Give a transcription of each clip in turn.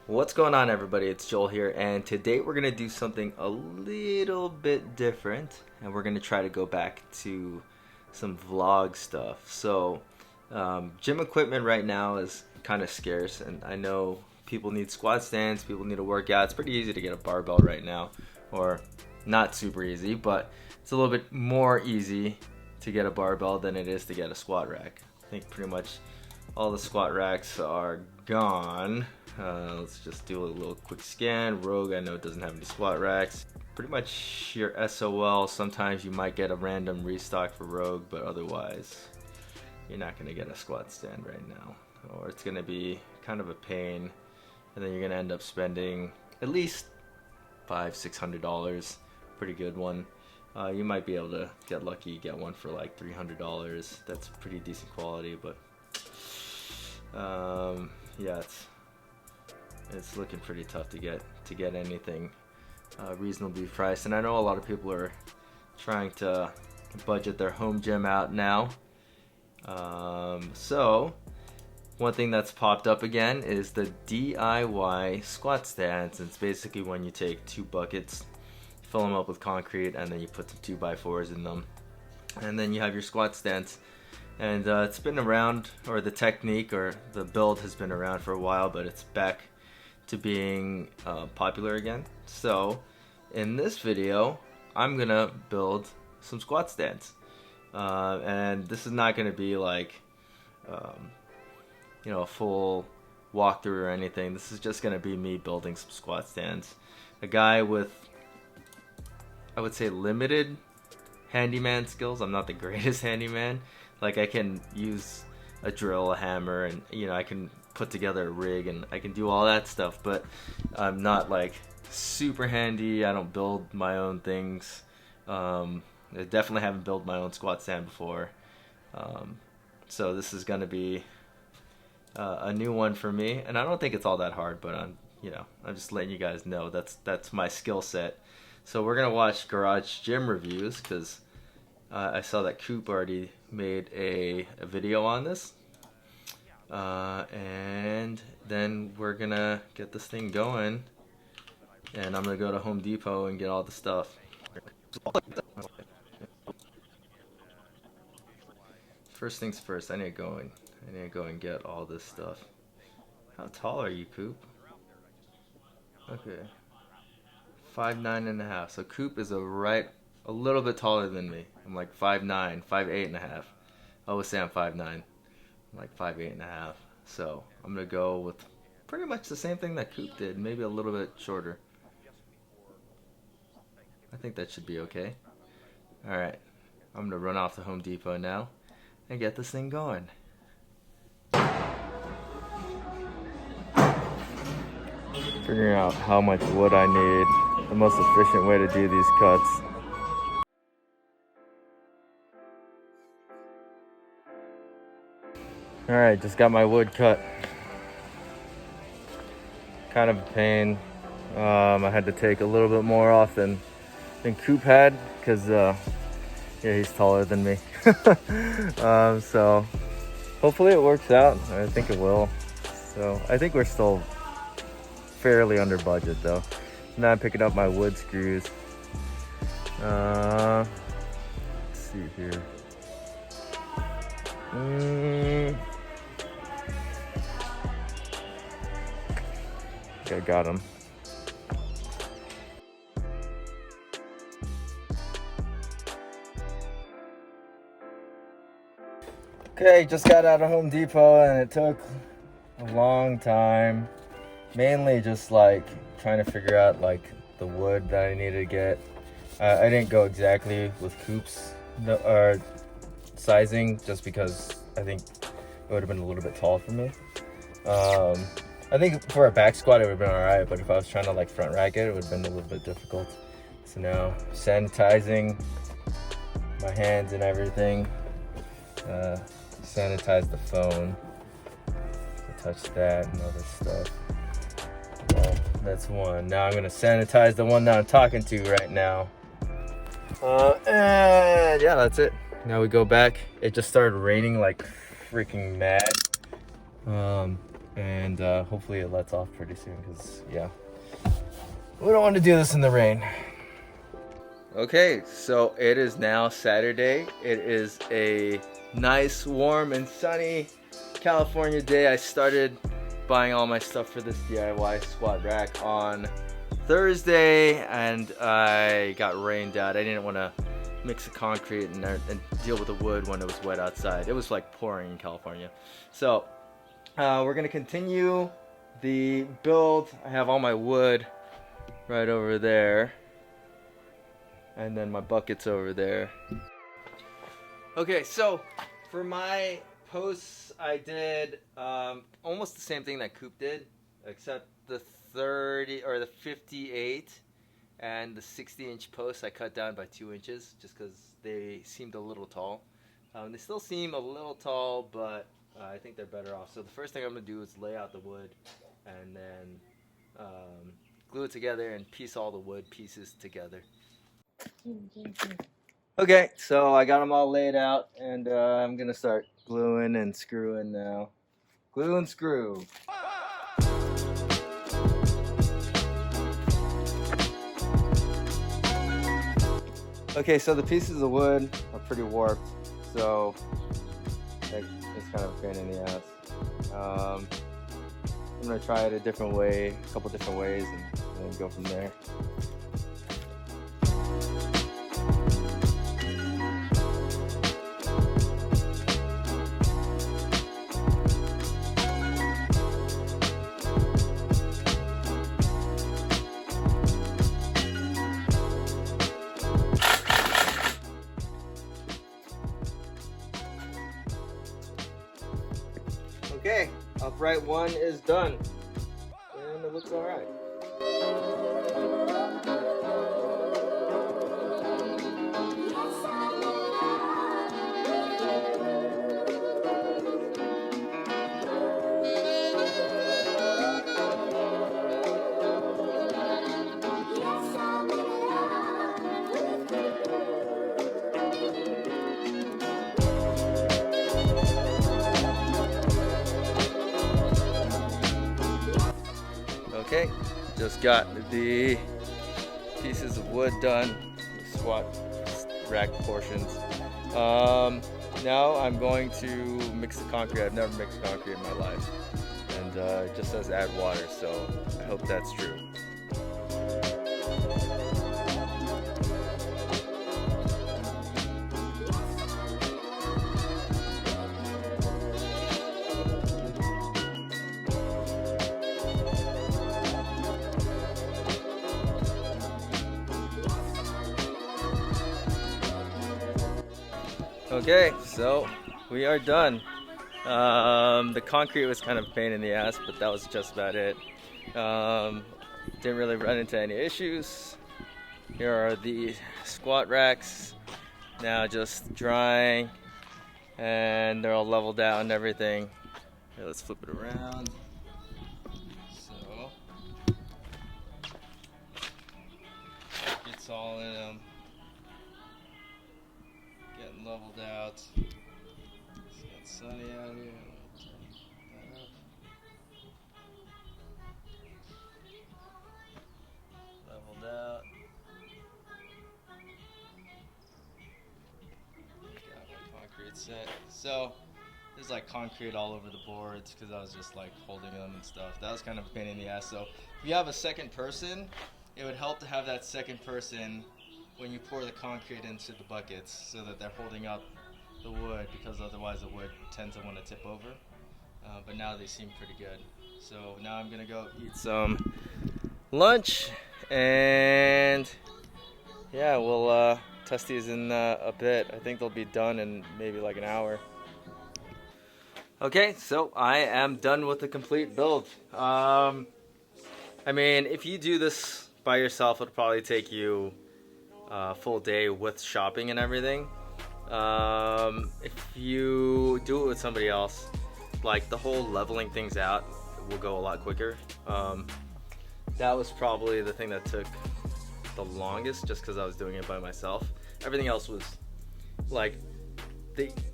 What's going on, everybody? It's Joel here, and today we're gonna do something a little bit different, and we're gonna try to go back to some vlog stuff. Gym equipment right now is kind of scarce, and I know people need squat stands, people need to work out. It's pretty easy to get a barbell right now, or not super easy, but it's a little bit more easy to get a barbell than it is to get a squat rack. I think pretty much all the squat racks are gone. Let's just do a little quick scan. Rogue, I know it doesn't have any squat racks. Pretty much your SOL. Sometimes you might get a random restock for Rogue, but otherwise you're not gonna get a squat stand right now, or it's gonna be kind of a pain, and then you're gonna end up spending at least $500-600. Pretty good one. You might be able to get lucky, get one for like $300. That's pretty decent quality, but yeah, it's looking pretty tough to get anything reasonably priced. And I know a lot of people are trying to budget their home gym out now. So one thing that's popped up again is the DIY squat stands. It's basically when you take two buckets, fill them up with concrete, and then you put some 2x4s in them, and then you have your squat stands. And it's been around, or the technique or the build has been around for a while, but it's back to being popular again. So in this video, I'm gonna build some squat stands, and this is not gonna be like a full walkthrough or anything. This is just gonna be me building some squat stands. A guy with, I would say, limited handyman skills. I'm not the greatest handyman. Like, I can use a drill, a hammer, and I can put together a rig, and I can do all that stuff, but I'm not like super handy. I don't build my own things. I definitely haven't built my own squat stand before. So this is gonna be a new one for me, and I don't think it's all that hard, but I'm just letting you guys know that's my skill set. So we're gonna watch garage gym reviews, because I saw that Coop already made a video on this, and then we're gonna get this thing going, and I'm gonna go to Home Depot and get all the stuff. First things first, I need to go and get all this stuff. How tall are you, Coop? Okay, 5'9.5". So Coop is a little bit taller than me. I'm like 5'9", 5'8.5". I always say I'm 5'9". I'm like 5'8.5". So I'm gonna go with pretty much the same thing that Coop did, maybe a little bit shorter. I think that should be okay. Alright, I'm gonna run off to Home Depot now and get this thing going. Figuring out how much wood I need, the most efficient way to do these cuts. Alright, just got my wood cut. Kind of a pain. I had to take a little bit more off than Coop had, because he's taller than me. So hopefully it works out. I think it will. So I think we're still fairly under budget though. Now I'm picking up my wood screws. Let's see here. I got him. Okay, just got out of Home Depot, and it took a long time. Mainly just like trying to figure out like the wood that I needed to get. I didn't go exactly with Coop's sizing, just because I think it would have been a little bit tall for me. I think for a back squat it would have been alright, but if I was trying to like front rack it would have been a little bit difficult. So now sanitizing my hands and everything. Sanitize the phone. Touch that and other stuff. Well, that's one. Now I'm gonna sanitize the one that I'm talking to right now. And yeah, that's it. Now we go back. It just started raining like freaking mad. and hopefully it lets off pretty soon, because yeah, we don't want to do this in the rain. Okay, so it is now Saturday. It is a nice, warm, and sunny California day. I started buying all my stuff for this DIY squat rack on Thursday, and I got rained out. I didn't want to mix the concrete and deal with the wood when it was wet outside. It was like pouring in California. So we're gonna continue the build. I have all my wood right over there, and then my buckets over there. Okay, so for my posts, I did almost the same thing that Coop did, except the 30 or the 58 and the 60-inch posts I cut down by 2 inches just because they seemed a little tall. They still seem a little tall, but I think they're better off. So the first thing I'm going to do is lay out the wood and then glue it together and piece all the wood pieces together. Okay, so I got them all laid out, and I'm going to start gluing and screwing now. Glue and screw. Okay, so the pieces of wood are pretty warped, so it's kind of a pain in the ass. I'm going to try it a different way, a couple different ways, and then go from there. Okay, upright one is done, and it looks all right. Okay, just got the pieces of wood done, the squat rack portions. Now I'm going to mix the concrete. I've never mixed concrete in my life, and it just says add water, so I hope that's true. Okay, so we are done. The concrete was kind of a pain in the ass, but that was just about it. Didn't really run into any issues. Here are the squat racks, now just drying, and they're all leveled out and everything. Here, let's flip it around. So it's all in them. Getting leveled out. It's got sunny out here. Turn that up. Leveled out. Got my concrete set. So there's like concrete all over the boards because I was just like holding them and stuff. That was kind of a pain in the ass. So if you have a second person, it would help to have that second person when you pour the concrete into the buckets so that they're holding up the wood, because otherwise the wood tends to want to tip over. But now they seem pretty good. So now I'm gonna go eat some lunch, and yeah, we'll test these in a bit. I think they'll be done in maybe like an hour. Okay, so I am done with the complete build. I mean, if you do this by yourself, it'll probably take you full day with shopping and everything. If you do it with somebody else, like the whole leveling things out will go a lot quicker. That was probably the thing that took the longest, just because I was doing it by myself. Everything else was like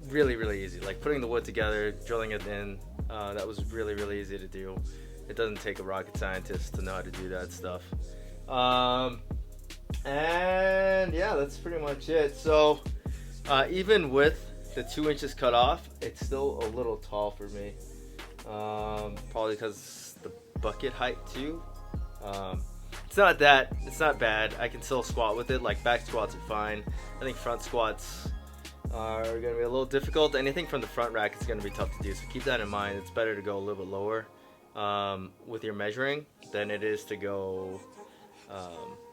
really easy. Like putting the wood together, drilling it in, that was really easy to do. It doesn't take a rocket scientist to know how to do that stuff. And yeah, that's pretty much it. So even with the 2 inches cut off, it's still a little tall for me. Probably because the bucket height too. It's not bad. I can still squat with it. Like back squats are fine. I think front squats are going to be a little difficult. Anything from the front rack is going to be tough to do. So keep that in mind. It's better to go a little bit lower with your measuring than it is to go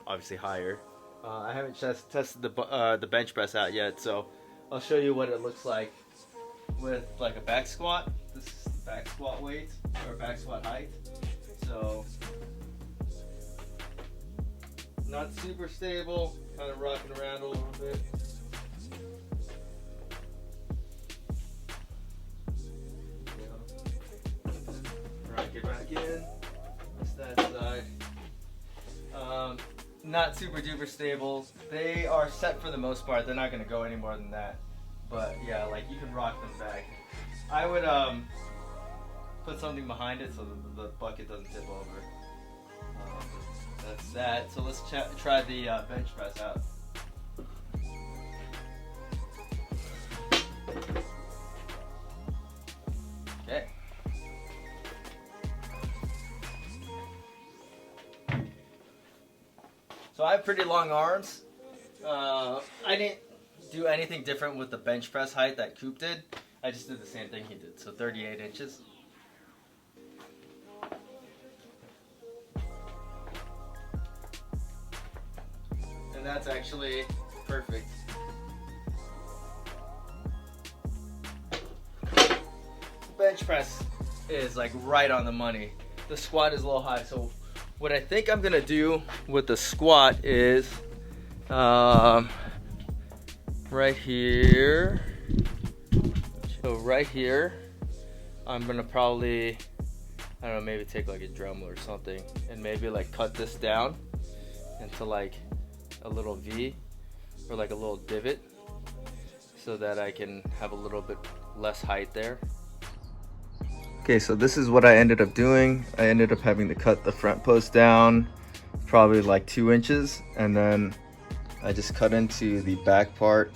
obviously higher. I haven't tested the bench press out yet, so I'll show you what it looks like with like a back squat. This is the back squat weight or back squat height. So not super stable, kind of rocking around a little bit. Rock it back in. That's that side. Not super duper stable. They are set for the most part. They're not going to go any more than that. But yeah, like you can rock them back. I would put something behind it so the bucket doesn't tip over. That's that. So let's try the bench press out. Okay. So I have pretty long arms. I didn't do anything different with the bench press height that Coop did. I just did the same thing he did, so 38 inches. And that's actually perfect. Bench press is like right on the money. The squat is a little high, so what I think I'm gonna do with the squat is right here. So right here, I'm gonna probably, I don't know, maybe take like a Dremel or something and maybe like cut this down into like a little V or like a little divot so that I can have a little bit less height there. Okay, so this is what I ended up doing. I ended up having to cut the front post down probably like 2 inches, and then I just cut into the back part.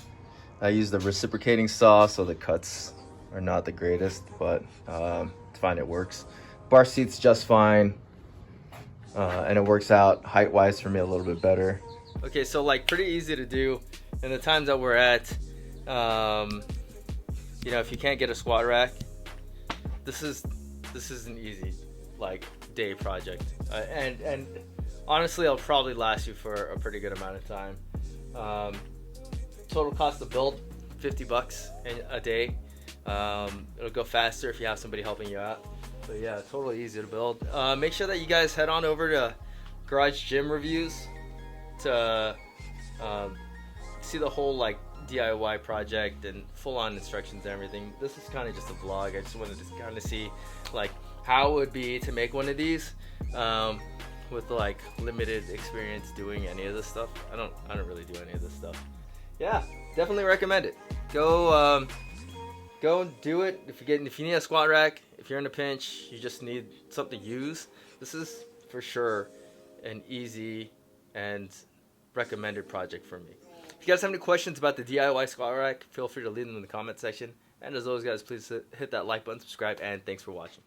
I used the reciprocating saw, so the cuts are not the greatest, but it's fine, it works. Bar seat's just fine, and it works out height-wise for me a little bit better. Okay, so like pretty easy to do, and the times that we're at, you know, if you can't get a squat rack, this is an easy like day project, and honestly, it'll probably last you for a pretty good amount of time. Total cost to build, $50 a day. It'll go faster if you have somebody helping you out. But yeah, totally easy to build. Make sure that you guys head on over to Garage Gym Reviews to see the whole like DIY project and full-on instructions and everything. This is kind of just a vlog. I just wanted to kind of see like how it would be to make one of these with like limited experience doing any of this stuff. I don't really do any of this stuff. Yeah, definitely recommend it. Go do it. If you need a squat rack, if you're in a pinch, you just need something to use, this is for sure an easy and recommended project for me. If you guys have any questions about the DIY squat rack, feel free to leave them in the comment section. And as always, guys, please hit that like button, subscribe, and thanks for watching.